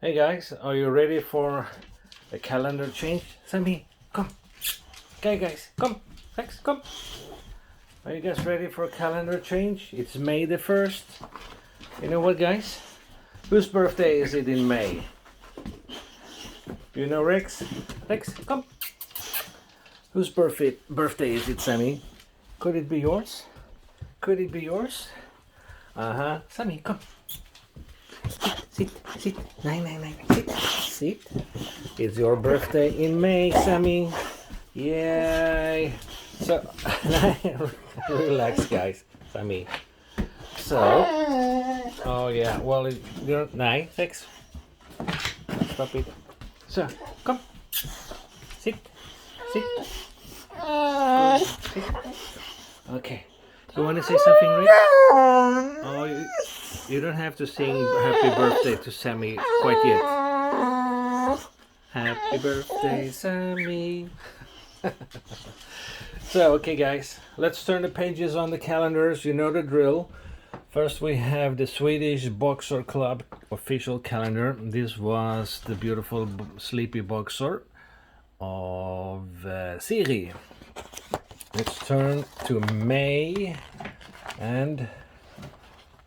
Hey guys, are you ready for a calendar change? Sammy, come. Okay guys, come. Rex, come. Are you guys ready for a calendar change? It's May the 1st. You know what guys? Whose birthday is it in May? Do you know Rex? Rex, come. Whose birthday is it, Sammy? Could it be yours? Could it be yours? Sammy, come. Sit. Nine. Sit. It's your birthday in May, Sammy. Yay. So, relax, guys. Sammy. So, oh yeah, well, you're nine. Rex. Stop it. So, come. Sit. Sit. Okay. You want to say something, Rick? Oh, you don't have to sing happy birthday to Sammy quite yet. Happy birthday, Sammy. So, okay guys, let's turn the pages on the calendars. You know the drill. First we have the Swedish Boxer Club official calendar. This was the beautiful sleepy boxer of Siri. Let's turn to May, and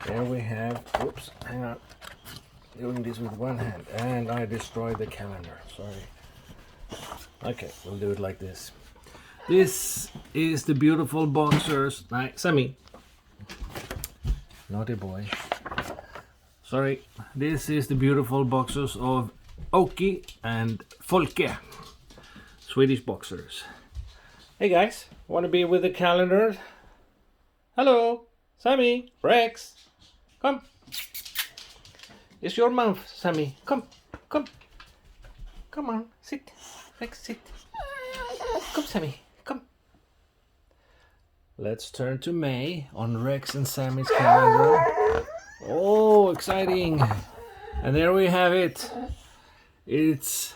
there we have, oops, hang on, doing this with one hand, and I destroyed the calendar, sorry. Okay, we'll do it like this. This is the beautiful boxers, Sammy, naughty boy, sorry. This is the beautiful boxers of Oki and Folke, Swedish boxers. Hey guys, want to be with the calendar? Hello, Sammy, Rex, come. It's your month, Sammy. Come on, sit. Rex, sit. Come, Sammy, come. Let's turn to May on Rex and Sammy's calendar. Oh, exciting! And there we have it. It's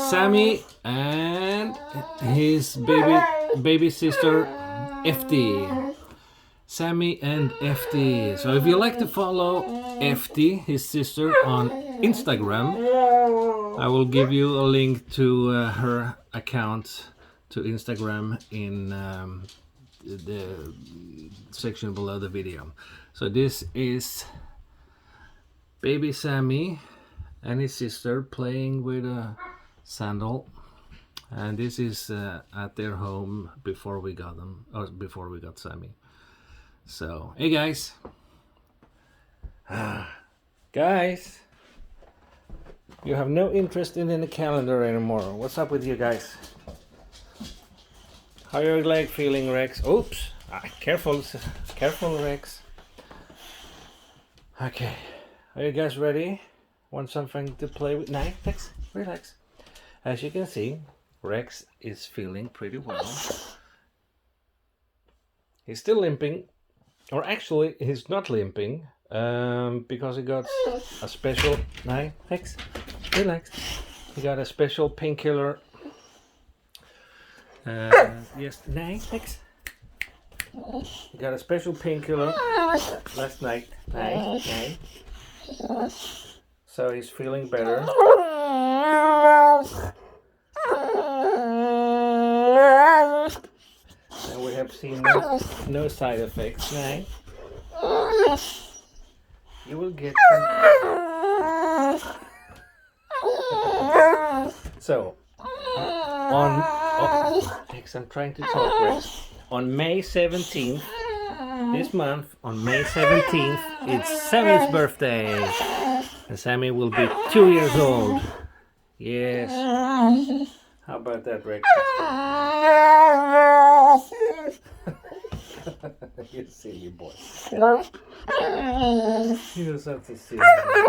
Sammy and his baby sister FD. Sammy and FD. So if you like to follow FD, his sister, on Instagram, I will give you a link to her account to Instagram in the section below the video. So this is baby Sammy and his sister playing with a sandal, and this is at their home before we got them, or before we got Sammy. So hey guys, guys, you have no interest in the calendar anymore. What's up with you guys? How are your leg feeling, Rex? Oops, careful Rex. Okay, are you guys ready? Want something to play with? Nice, Rex, relax. As you can see, Rex is feeling pretty well. He's still limping, or actually he's not limping, because he got a special... Nice, Rex, relax. He got a special painkiller. Yes, nice, Rex. He got a special painkiller last night. Nice. So he's feeling better. And we have seen no side effects. Right? You will get some. So I'm trying to talk, Rex. On May 17th, this month, on May 17th, it's Sammy's birthday. And Sammy will be 2 years old. Yes. How about that, Rex? You silly boy. You're such a silly boy.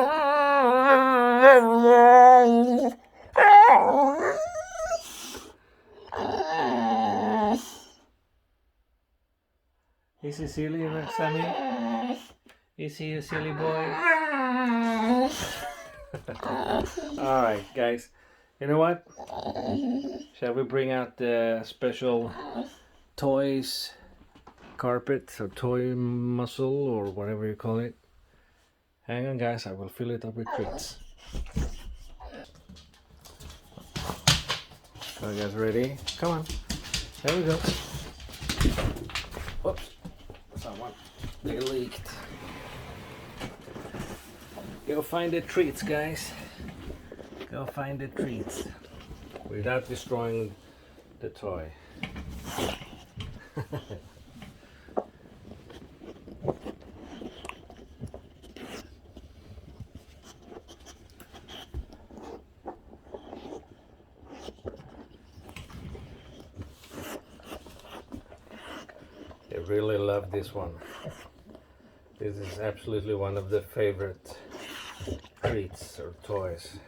Is he silly, Sammy? Is he a silly boy? Alright, guys. You know what? Shall we bring out the special toys carpet or toy muscle or whatever you call it? Hang on guys, I will fill it up with treats. Are you guys ready? Come on. There we go. Whoops. Someone. They leaked. Go find the treats, guys. Go find the treats. Without destroying the toy. I really love this one. This is absolutely one of the favorite treats or toys.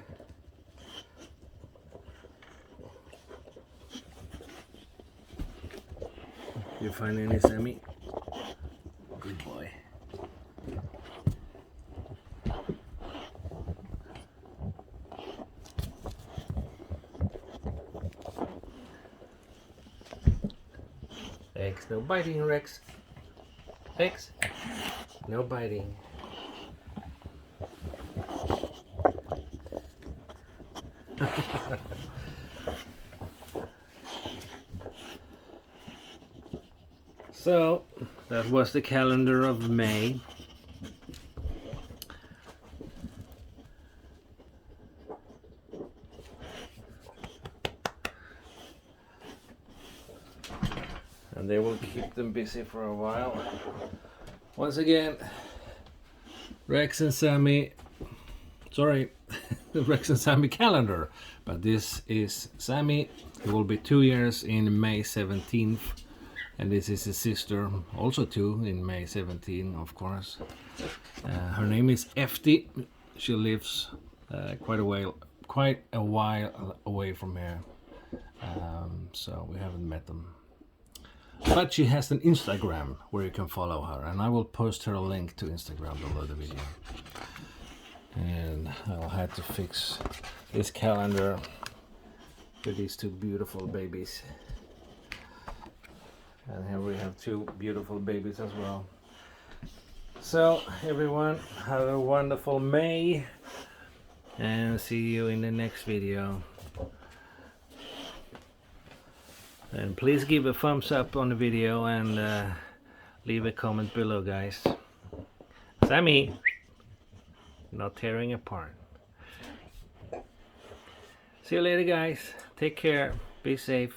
You find any, Sammy? Good boy. Rex, no biting, Rex. Rex, no biting. So, that was the calendar of May. And they will keep them busy for a while. Once again, Rex and Sammie, sorry, the Rex and Sammie calendar. But this is Sammy. He will be 2 years in May 17th. And this is his sister, also 2 in May 17, of course. Her name is Efti. She lives quite a while away from here. So we haven't met them. But she has an Instagram where you can follow her, and I will post her a link to Instagram below the video. And I'll have to fix this calendar with these 2 beautiful babies. And here we have 2 beautiful babies as well. So everyone, have a wonderful May, and see you in the next video. And please give a thumbs up on the video and leave a comment below, guys. Sammy, not tearing apart. See you later, guys. Take care. Be safe.